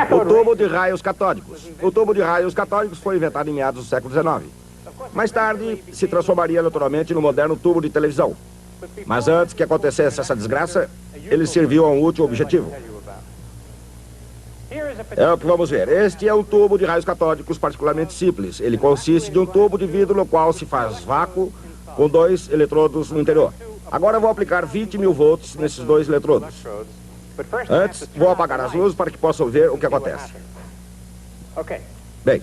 O tubo de raios catódicos. O tubo de raios catódicos foi inventado em meados do século XIX. Mais tarde, se transformaria naturalmente no moderno tubo de televisão. Mas antes que acontecesse essa desgraça, ele serviu a um útil objetivo. É o que vamos ver. Este é um tubo de raios catódicos particularmente simples. Ele consiste de um tubo de vidro no qual se faz vácuo com 2 eletrodos no interior. Agora vou aplicar 20.000 volts nesses 2 eletrodos. Antes, vou apagar as luzes para que possam ver o que acontece. Bem,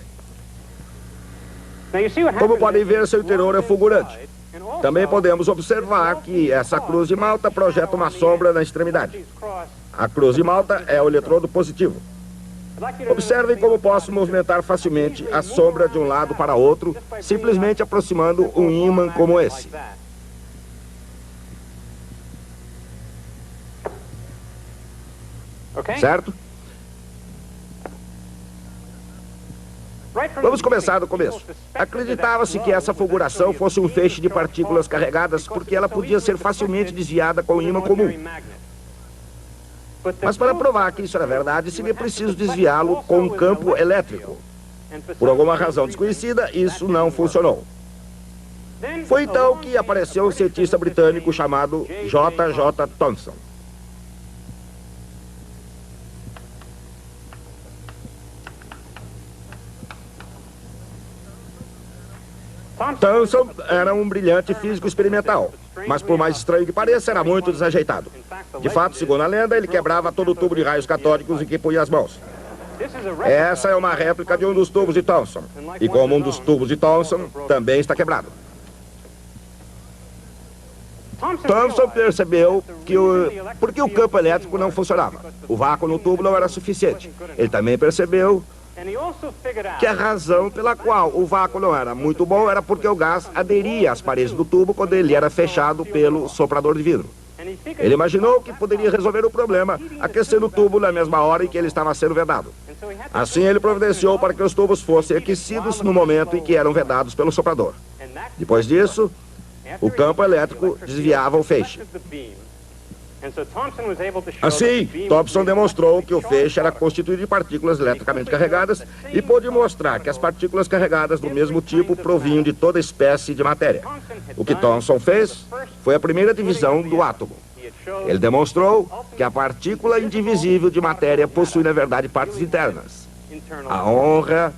como podem ver, seu interior é fulgurante. Também podemos observar que essa cruz de malta projeta uma sombra na extremidade. A cruz de malta é o eletrodo positivo. Observem como posso movimentar facilmente a sombra de um lado para outro, simplesmente aproximando um ímã como esse. Certo? Vamos começar do começo. Acreditava-se que essa fulguração fosse um feixe de partículas carregadas porque ela podia ser facilmente desviada com um ímã comum. Mas para provar que isso era verdade, seria preciso desviá-lo com um campo elétrico. Por alguma razão desconhecida, isso não funcionou. Foi então que apareceu um cientista britânico chamado J.J. Thomson. Thomson era um brilhante físico experimental, mas por mais estranho que pareça, era muito desajeitado. De fato, segundo a lenda, ele quebrava todo o tubo de raios catódicos em que punha as mãos. Essa é uma réplica de um dos tubos de Thomson, e como um dos tubos de Thomson também está quebrado. Thomson percebeu por que o campo elétrico não funcionava. O vácuo no tubo não era suficiente. Ele também percebeu que a razão pela qual o vácuo não era muito bom era porque o gás aderia às paredes do tubo quando ele era fechado pelo soprador de vidro. Ele imaginou que poderia resolver o problema aquecendo o tubo na mesma hora em que ele estava sendo vedado. Assim, ele providenciou para que os tubos fossem aquecidos no momento em que eram vedados pelo soprador. Depois disso, o campo elétrico desviava o feixe. Assim, Thomson demonstrou que o feixe era constituído de partículas eletricamente carregadas e pôde mostrar que as partículas carregadas do mesmo tipo provinham de toda espécie de matéria. O que Thomson fez foi a primeira divisão do átomo. Ele demonstrou que a partícula indivisível de matéria possui, na verdade, partes internas. A honra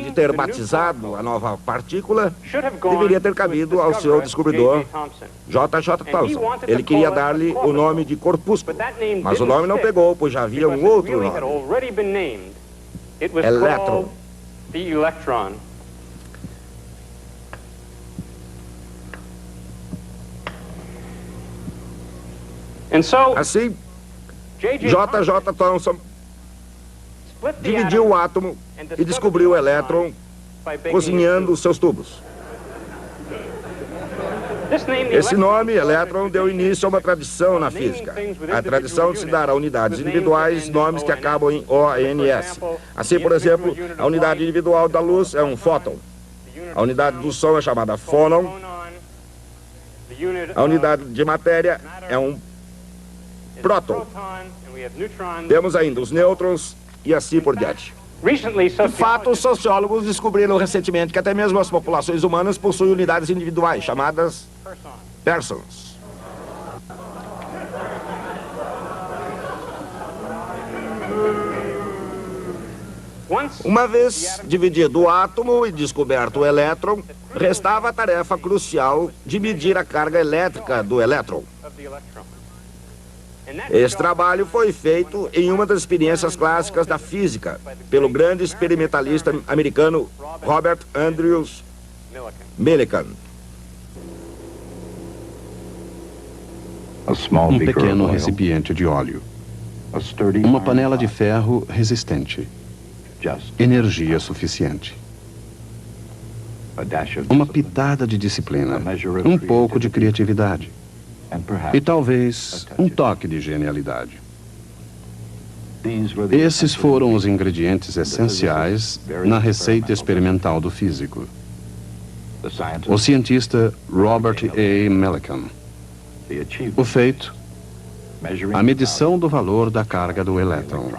de ter batizado a nova partícula deveria ter cabido ao seu descobridor, J.J. Thomson. Ele queria dar-lhe o nome de corpúsculo, mas o nome não pegou, pois já havia um outro nome. Elétron. Assim, J.J. Thomson dividiu o átomo e descobriu o elétron cozinhando os seus tubos. Esse nome, elétron, deu início a uma tradição na física. A tradição de se dar a unidades individuais nomes que acabam em ONS. Assim, por exemplo, a unidade individual da luz é um fóton. A unidade do som é chamada fônon. A unidade de matéria é um próton. Temos ainda os nêutrons e assim por diante. De fato, os sociólogos descobriram recentemente que até mesmo as populações humanas possuem unidades individuais, chamadas persons. Uma vez dividido o átomo e descoberto o elétron, restava a tarefa crucial de medir a carga elétrica do elétron. Esse trabalho foi feito em uma das experiências clássicas da física, pelo grande experimentalista americano Robert Andrews Millikan. Um pequeno recipiente de óleo. Uma panela de ferro resistente. Energia suficiente. Uma pitada de disciplina. Um pouco de criatividade. E talvez um toque de genialidade. Esses foram os ingredientes essenciais na receita experimental do físico. O cientista Robert A. Millikan. O feito, a medição do valor da carga do elétron.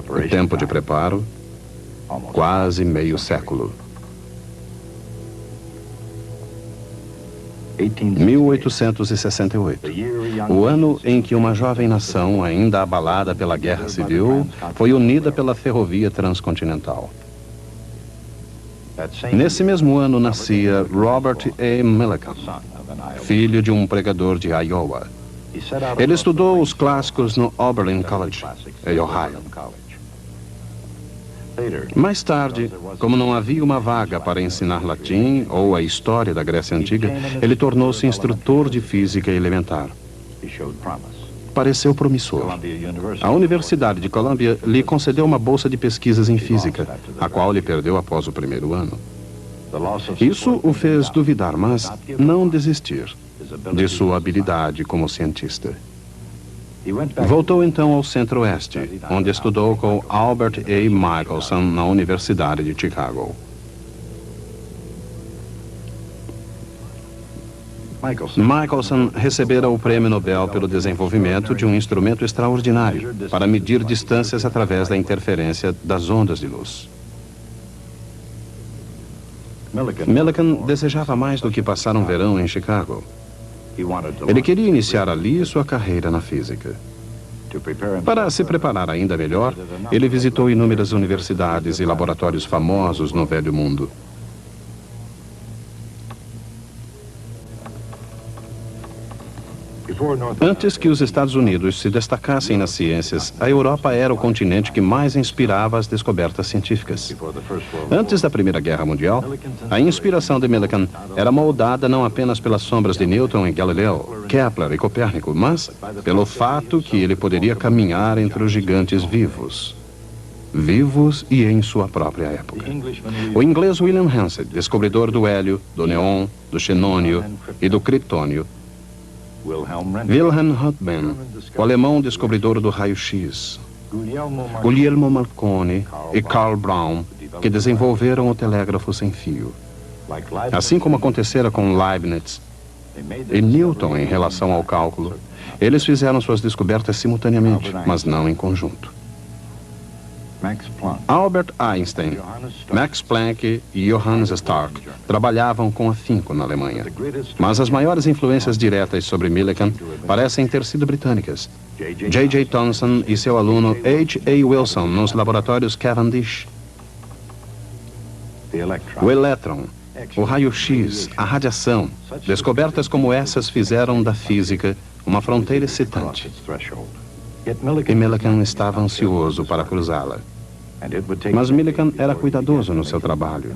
O tempo de preparo, quase meio século. 1868, o ano em que uma jovem nação, ainda abalada pela Guerra Civil, foi unida pela ferrovia transcontinental. Nesse mesmo ano nascia Robert A. Millikan, filho de um pregador de Iowa. Ele estudou os clássicos no Oberlin College, em Ohio. Mais tarde, como não havia uma vaga para ensinar latim ou a história da Grécia Antiga, ele tornou-se instrutor de física elementar. Pareceu promissor. A Universidade de Columbia lhe concedeu uma bolsa de pesquisas em física, a qual ele perdeu após o primeiro ano. Isso o fez duvidar, mas não desistir de sua habilidade como cientista. Voltou então ao Centro-Oeste, onde estudou com Albert A. Michelson na Universidade de Chicago. Michelson recebera o Prêmio Nobel pelo desenvolvimento de um instrumento extraordinário para medir distâncias através da interferência das ondas de luz. Millikan desejava mais do que passar um verão em Chicago. Ele queria iniciar ali sua carreira na física. Para se preparar ainda melhor, ele visitou inúmeras universidades e laboratórios famosos no Velho Mundo. Antes que os Estados Unidos se destacassem nas ciências, a Europa era o continente que mais inspirava as descobertas científicas. Antes da Primeira Guerra Mundial, a inspiração de Millikan era moldada não apenas pelas sombras de Newton e Galileu, Kepler e Copérnico, mas pelo fato que ele poderia caminhar entre os gigantes vivos. Vivos e em sua própria época. O inglês William Hansett, descobridor do hélio, do neon, do xenônio e do criptônio, Wilhelm Röntgen, o alemão descobridor do raio-x, Guglielmo Marconi e Karl Braun, que desenvolveram o telégrafo sem fio. Assim como acontecera com Leibniz e Newton em relação ao cálculo, eles fizeram suas descobertas simultaneamente, mas não em conjunto. Albert Einstein, Max Planck e Johannes Stark trabalhavam com afinco na Alemanha. Mas as maiores influências diretas sobre Millikan parecem ter sido britânicas. J.J. Thomson e seu aluno H.A. Wilson nos laboratórios Cavendish. O elétron, o raio-x, a radiação, descobertas como essas fizeram da física uma fronteira excitante. E Millikan estava ansioso para cruzá-la. Mas Millikan era cuidadoso no seu trabalho.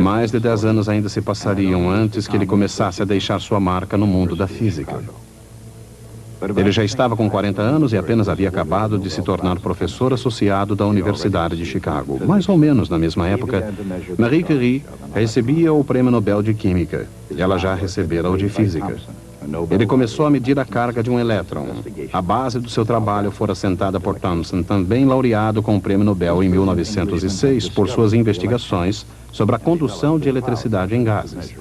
Mais de 10 anos ainda se passariam antes que ele começasse a deixar sua marca no mundo da física. Ele já estava com 40 anos e apenas havia acabado de se tornar professor associado da Universidade de Chicago. Mais ou menos na mesma época, Marie Curie recebia o Prêmio Nobel de Química. E ela já recebera o de Física. Ele começou a medir a carga de um elétron. A base do seu trabalho fora assentada por Thomson, também laureado com o Prêmio Nobel em 1906 por suas investigações sobre a condução de eletricidade em gases.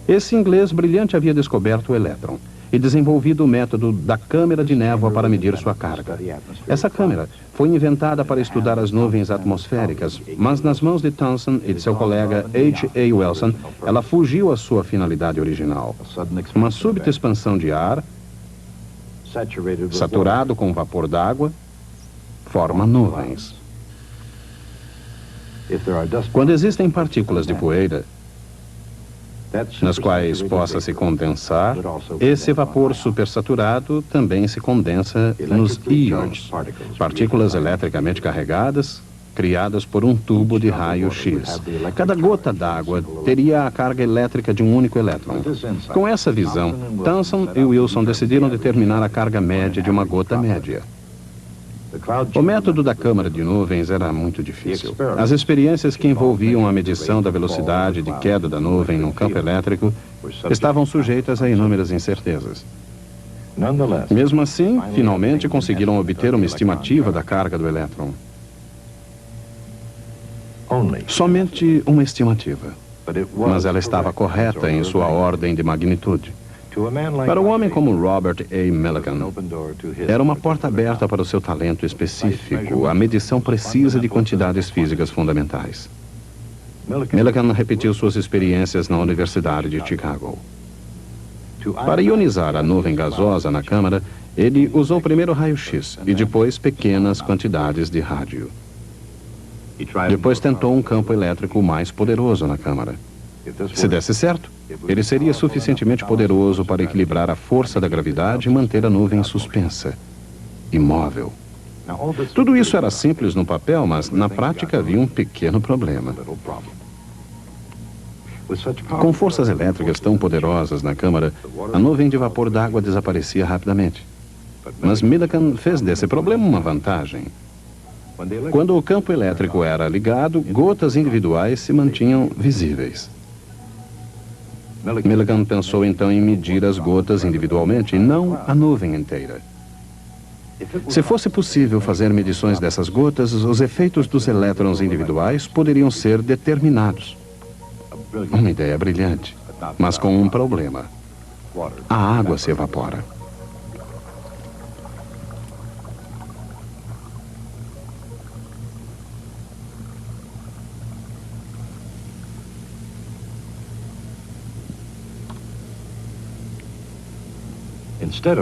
Esse inglês brilhante havia descoberto o elétron e desenvolvido o método da câmara de névoa para medir sua carga. Essa câmara foi inventada para estudar as nuvens atmosféricas, mas nas mãos de Thomson e de seu colega H.A. Wilson, ela fugiu à sua finalidade original. Uma súbita expansão de ar, saturado com vapor d'água, forma nuvens. Quando existem partículas de poeira, nas quais possa se condensar, esse vapor supersaturado também se condensa nos íons, partículas eletricamente carregadas, criadas por um tubo de raio-x. Cada gota d'água teria a carga elétrica de um único elétron. Com essa visão, Thomson e Wilson decidiram determinar a carga média de uma gota média. O método da câmara de nuvens era muito difícil. As experiências que envolviam a medição da velocidade de queda da nuvem num campo elétrico estavam sujeitas a inúmeras incertezas. Mesmo assim, finalmente conseguiram obter uma estimativa da carga do elétron. Somente uma estimativa. Mas ela estava correta em sua ordem de magnitude. Para um homem como Robert A. Millikan, era uma porta aberta para o seu talento específico, a medição precisa de quantidades físicas fundamentais. Millikan repetiu suas experiências na Universidade de Chicago. Para ionizar a nuvem gasosa na câmara, ele usou primeiro raio-x e depois pequenas quantidades de rádio. Depois tentou um campo elétrico mais poderoso na câmara. Se desse certo, ele seria suficientemente poderoso para equilibrar a força da gravidade e manter a nuvem suspensa, imóvel. Tudo isso era simples no papel, mas na prática havia um pequeno problema. Com forças elétricas tão poderosas na câmara, a nuvem de vapor d'água desaparecia rapidamente. Mas Millikan fez desse problema uma vantagem. Quando o campo elétrico era ligado, gotas individuais se mantinham visíveis. Millikan pensou então em medir as gotas individualmente e não a nuvem inteira. Se fosse possível fazer medições dessas gotas, os efeitos dos elétrons individuais poderiam ser determinados. Uma ideia brilhante, mas com um problema. A água se evapora.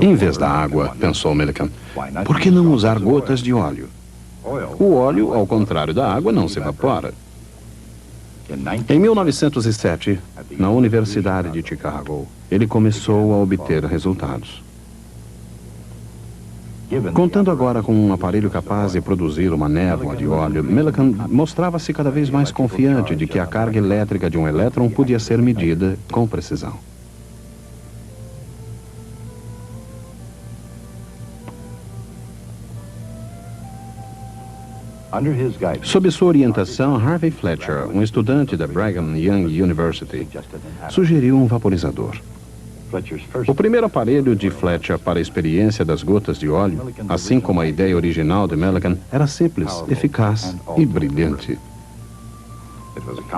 Em vez da água, pensou Millikan, por que não usar gotas de óleo? O óleo, ao contrário da água, não se evapora. Em 1907, na Universidade de Chicago, ele começou a obter resultados. Contando agora com um aparelho capaz de produzir uma névoa de óleo, Millikan mostrava-se cada vez mais confiante de que a carga elétrica de um elétron podia ser medida com precisão. Sob sua orientação, Harvey Fletcher, um estudante da Brigham Young University, sugeriu um vaporizador. O primeiro aparelho de Fletcher para a experiência das gotas de óleo, assim como a ideia original de Millikan, era simples, eficaz e brilhante.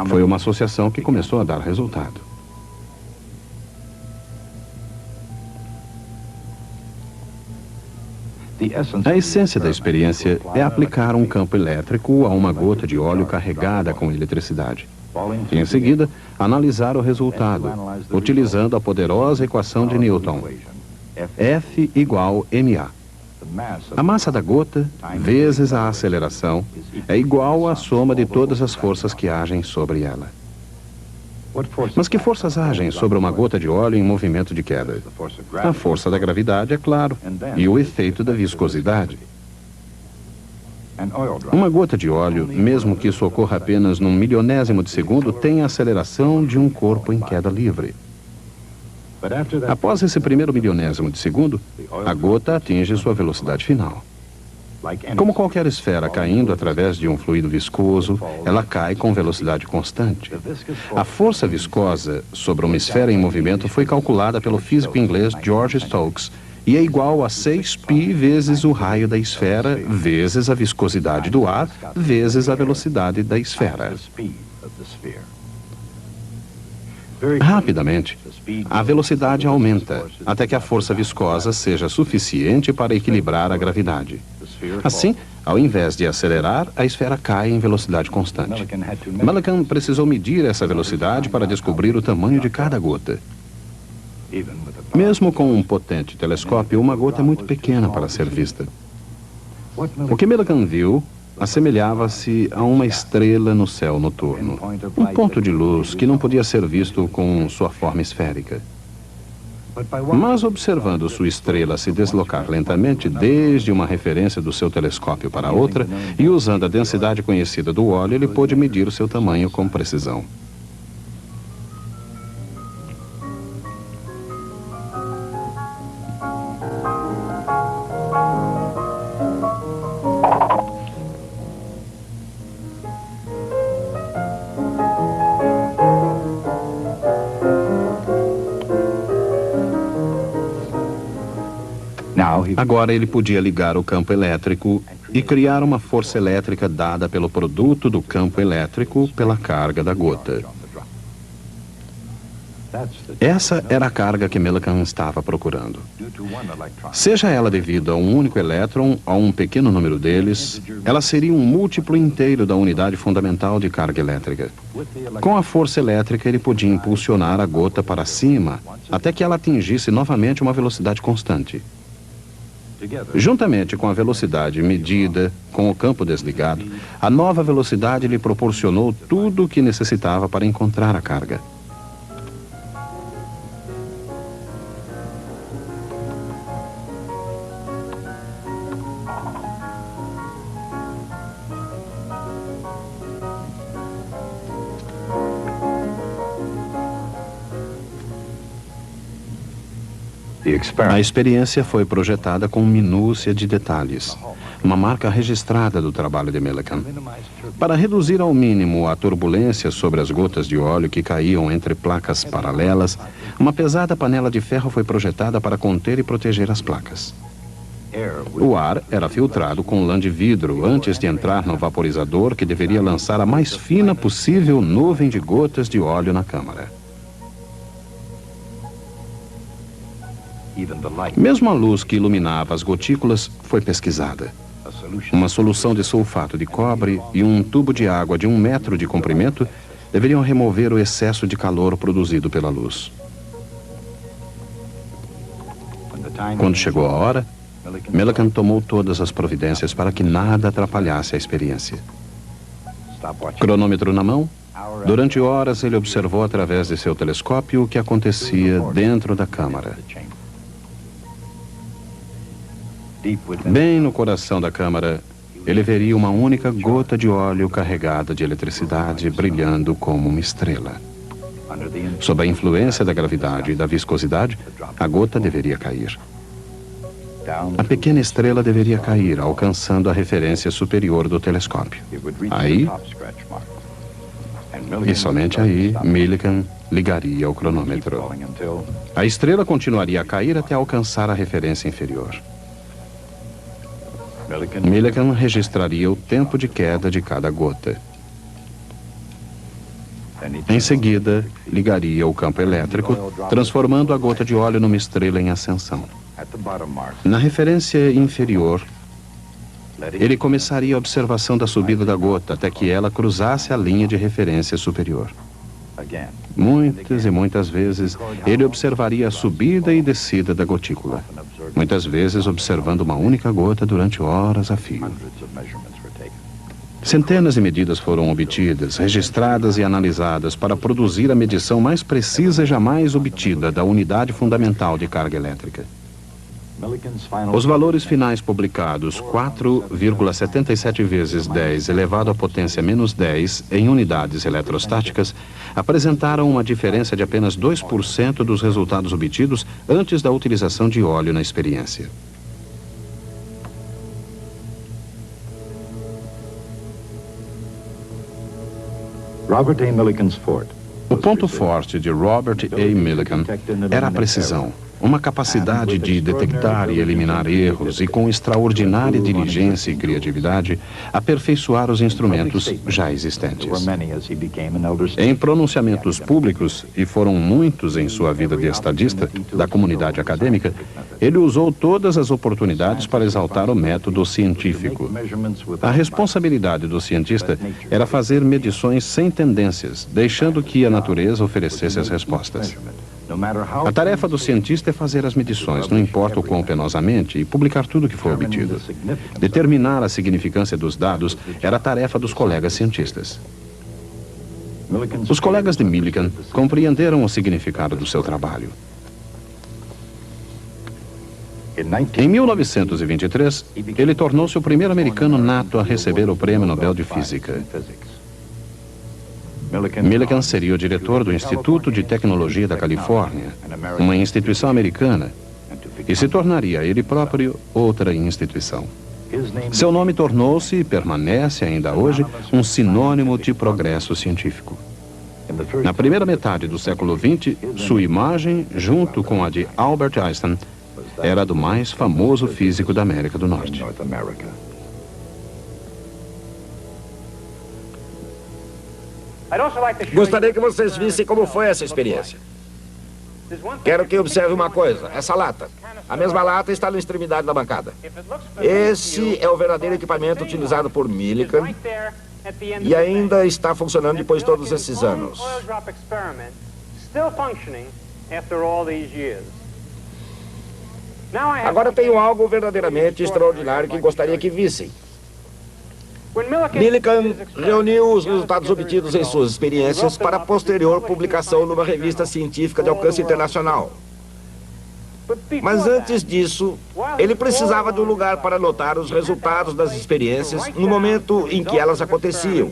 Foi uma associação que começou a dar resultado. A essência da experiência é aplicar um campo elétrico a uma gota de óleo carregada com eletricidade. E, em seguida, analisar o resultado, utilizando a poderosa equação de Newton. F igual ma. A massa da gota, vezes a aceleração, é igual à soma de todas as forças que agem sobre ela. Mas que forças agem sobre uma gota de óleo em movimento de queda? A força da gravidade, é claro, e o efeito da viscosidade. Uma gota de óleo, mesmo que isso ocorra apenas num milionésimo de segundo, tem a aceleração de um corpo em queda livre. Após esse primeiro milionésimo de segundo, a gota atinge sua velocidade final. Como qualquer esfera caindo através de um fluido viscoso, ela cai com velocidade constante. A força viscosa sobre uma esfera em movimento foi calculada pelo físico inglês George Stokes e é igual a 6π vezes o raio da esfera, vezes a viscosidade do ar, vezes a velocidade da esfera. Rapidamente, a velocidade aumenta, até que a força viscosa seja suficiente para equilibrar a gravidade. Assim, ao invés de acelerar, a esfera cai em velocidade constante. Millikan precisou medir essa velocidade para descobrir o tamanho de cada gota. Mesmo com um potente telescópio, uma gota é muito pequena para ser vista. O que Millikan viu assemelhava-se a uma estrela no céu noturno. Um ponto de luz que não podia ser visto com sua forma esférica. Mas observando sua estrela se deslocar lentamente desde uma referência do seu telescópio para outra e usando a densidade conhecida do óleo, ele pôde medir o seu tamanho com precisão. Agora ele podia ligar o campo elétrico e criar uma força elétrica dada pelo produto do campo elétrico pela carga da gota. Essa era a carga que Millikan estava procurando. Seja ela devido a um único elétron ou a um pequeno número deles, ela seria um múltiplo inteiro da unidade fundamental de carga elétrica. Com a força elétrica, ele podia impulsionar a gota para cima até que ela atingisse novamente uma velocidade constante. Juntamente com a velocidade medida, com o campo desligado, a nova velocidade lhe proporcionou tudo o que necessitava para encontrar a carga. A experiência foi projetada com minúcia de detalhes, uma marca registrada do trabalho de Millikan. Para reduzir ao mínimo a turbulência sobre as gotas de óleo que caíam entre placas paralelas, uma pesada panela de ferro foi projetada para conter e proteger as placas. O ar era filtrado com lã de vidro antes de entrar no vaporizador, que deveria lançar a mais fina possível nuvem de gotas de óleo na câmara. Mesmo a luz que iluminava as gotículas foi pesquisada. Uma solução de sulfato de cobre e um tubo de água de 1 metro de comprimento deveriam remover o excesso de calor produzido pela luz. Quando chegou a hora, Millikan tomou todas as providências para que nada atrapalhasse a experiência. Cronômetro na mão, durante horas ele observou através de seu telescópio o que acontecia dentro da câmara. Bem no coração da câmara, ele veria uma única gota de óleo carregada de eletricidade brilhando como uma estrela. Sob a influência da gravidade e da viscosidade, a gota deveria cair. A pequena estrela deveria cair, alcançando a referência superior do telescópio. Aí, e somente aí, Millikan ligaria o cronômetro. A estrela continuaria a cair até alcançar a referência inferior. Millikan registraria o tempo de queda de cada gota. Em seguida, ligaria o campo elétrico, transformando a gota de óleo numa estrela em ascensão. Na referência inferior, ele começaria a observação da subida da gota até que ela cruzasse a linha de referência superior. Muitas e muitas vezes, ele observaria a subida e descida da gotícula. Muitas vezes observando uma única gota durante horas a fio. Centenas de medidas foram obtidas, registradas e analisadas para produzir a medição mais precisa jamais obtida da unidade fundamental de carga elétrica. Os valores finais publicados, 4,77 vezes 10 elevado à potência menos 10 em unidades eletrostáticas, apresentaram uma diferença de apenas 2% dos resultados obtidos antes da utilização de óleo na experiência. Robert A. Millikan's forte. O ponto forte de Robert A. Millikan era a precisão. uma capacidade de detectar e eliminar erros e, com extraordinária diligência e criatividade, aperfeiçoar os instrumentos já existentes. Em pronunciamentos públicos, e foram muitos em sua vida de estadista, da comunidade acadêmica, ele usou todas as oportunidades para exaltar o método científico. A responsabilidade do cientista era fazer medições sem tendências, deixando que a natureza oferecesse as respostas. A tarefa do cientista é fazer as medições, não importa o quão penosamente, e publicar tudo o que for obtido. Determinar a significância dos dados era a tarefa dos colegas cientistas. Os colegas de Millikan compreenderam o significado do seu trabalho. Em 1923, ele tornou-se o primeiro americano nato a receber o Prêmio Nobel de Física. Millikan seria o diretor do Instituto de Tecnologia da Califórnia, uma instituição americana, e se tornaria ele próprio outra instituição. Seu nome tornou-se e permanece ainda hoje um sinônimo de progresso científico. Na primeira metade do século XX, sua imagem, junto com a de Albert Einstein, era a do mais famoso físico da América do Norte. Gostaria que vocês vissem como foi essa experiência. Quero que observe uma coisa. Essa lata. A mesma lata está na extremidade da bancada. Esse é o verdadeiro equipamento utilizado por Millikan e ainda está funcionando depois de todos esses anos. Agora tenho algo verdadeiramente extraordinário que gostaria que vissem. Millikan reuniu os resultados obtidos em suas experiências para posterior publicação numa revista científica de alcance internacional. Mas antes disso, ele precisava de um lugar para anotar os resultados das experiências no momento em que elas aconteciam.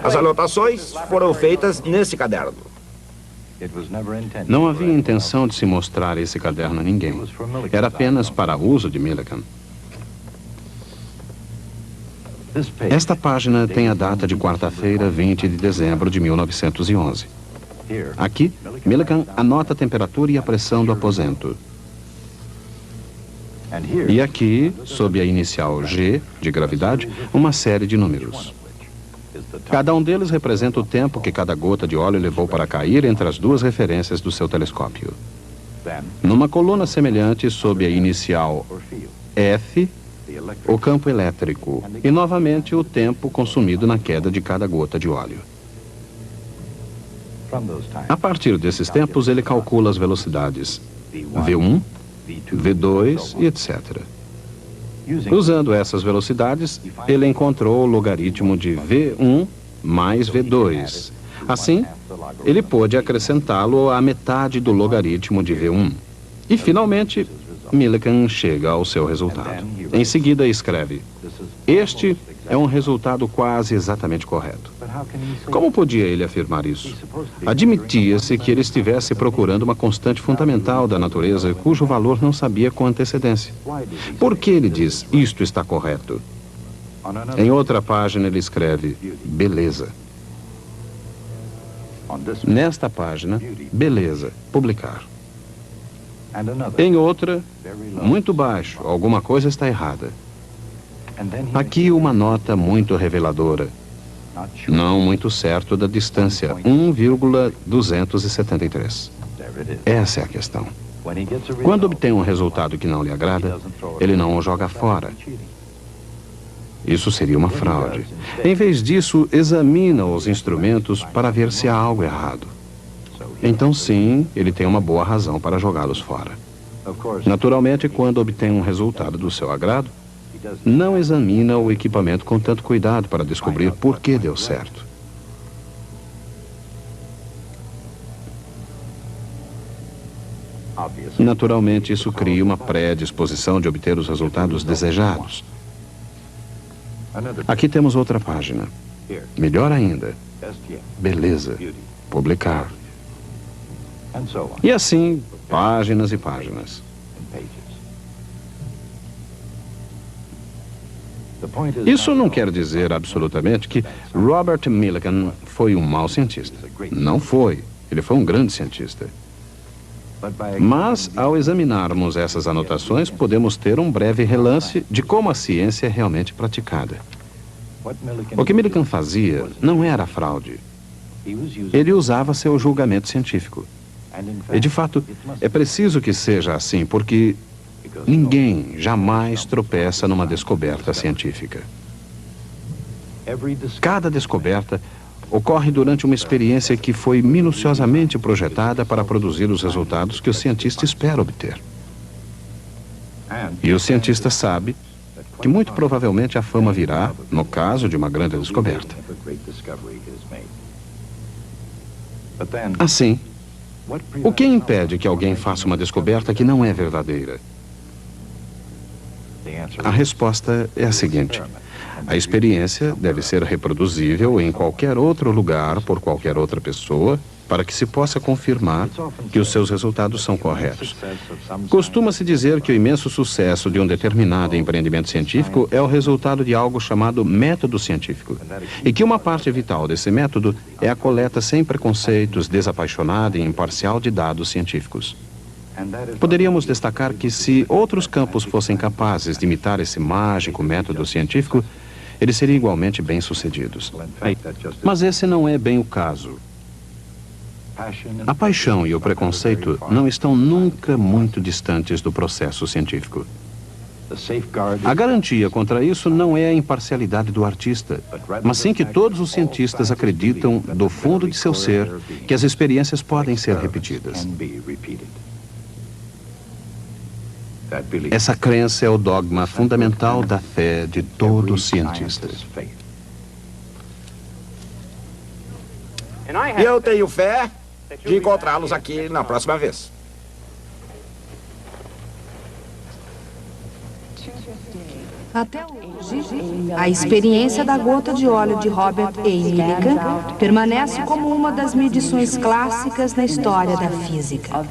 As anotações foram feitas nesse caderno. Não havia intenção de se mostrar esse caderno a ninguém. Era apenas para uso de Millikan. Esta página tem a data de quarta-feira, 20 de dezembro de 1911. Aqui, Millikan anota a temperatura e a pressão do aposento. E aqui, sob a inicial G, de gravidade, uma série de números. Cada um deles representa o tempo que cada gota de óleo levou para cair entre as duas referências do seu telescópio. Numa coluna semelhante, sob a inicial F, o campo elétrico e, novamente, o tempo consumido na queda de cada gota de óleo. A partir desses tempos, ele calcula as velocidades V1, V2 e etc. Usando essas velocidades, ele encontrou o logaritmo de V1 mais V2. Assim, ele pôde acrescentá-lo à metade do logaritmo de V1. E, finalmente, Millikan chega ao seu resultado. Em seguida, escreve: este é um resultado quase exatamente correto. Como podia ele afirmar isso? Admitia-se que ele estivesse procurando uma constante fundamental da natureza cujo valor não sabia com antecedência. Por que ele diz, isto está correto? Em outra página ele escreve, beleza. Nesta página, beleza, publicar. Em outra, muito baixo, alguma coisa está errada. Aqui uma nota muito reveladora. Não muito certo da distância, 1,273. Essa é a questão. Quando obtém um resultado que não lhe agrada, ele não o joga fora. Isso seria uma fraude. Em vez disso, examina os instrumentos para ver se há algo errado. Então, sim, ele tem uma boa razão para jogá-los fora. Naturalmente, quando obtém um resultado do seu agrado, não examina o equipamento com tanto cuidado para descobrir por que deu certo. Naturalmente, isso cria uma predisposição de obter os resultados desejados. Aqui temos outra página. Melhor ainda. Beleza. Publicar. E assim, páginas e páginas. Isso não quer dizer absolutamente que Robert Millikan foi um mau cientista. Não foi. Ele foi um grande cientista. Mas, ao examinarmos essas anotações, podemos ter um breve relance de como a ciência é realmente praticada. O que Millikan fazia não era fraude. Ele usava seu julgamento científico. E, de fato, é preciso que seja assim, porque ninguém jamais tropeça numa descoberta científica. Cada descoberta ocorre durante uma experiência que foi minuciosamente projetada para produzir os resultados que o cientista espera obter. E o cientista sabe que muito provavelmente a fama virá no caso de uma grande descoberta. Assim, o que impede que alguém faça uma descoberta que não é verdadeira? A resposta é a seguinte: a experiência deve ser reproduzível em qualquer outro lugar por qualquer outra pessoa para que se possa confirmar que os seus resultados são corretos. Costuma-se dizer que o imenso sucesso de um determinado empreendimento científico é o resultado de algo chamado método científico, e que uma parte vital desse método é a coleta sem preconceitos, desapaixonada e imparcial de dados científicos. Poderíamos destacar que se outros campos fossem capazes de imitar esse mágico método científico, eles seriam igualmente bem-sucedidos. Mas esse não é bem o caso. A paixão e o preconceito não estão nunca muito distantes do processo científico. A garantia contra isso não é a imparcialidade do artista, mas sim que todos os cientistas acreditam, do fundo de seu ser, que as experiências podem ser repetidas. Essa crença é o dogma fundamental da fé de todo cientista. E eu tenho fé de encontrá-los aqui na próxima vez. Até hoje, a experiência da gota de óleo de Robert A. Millikan permanece como uma das medições clássicas na história da física.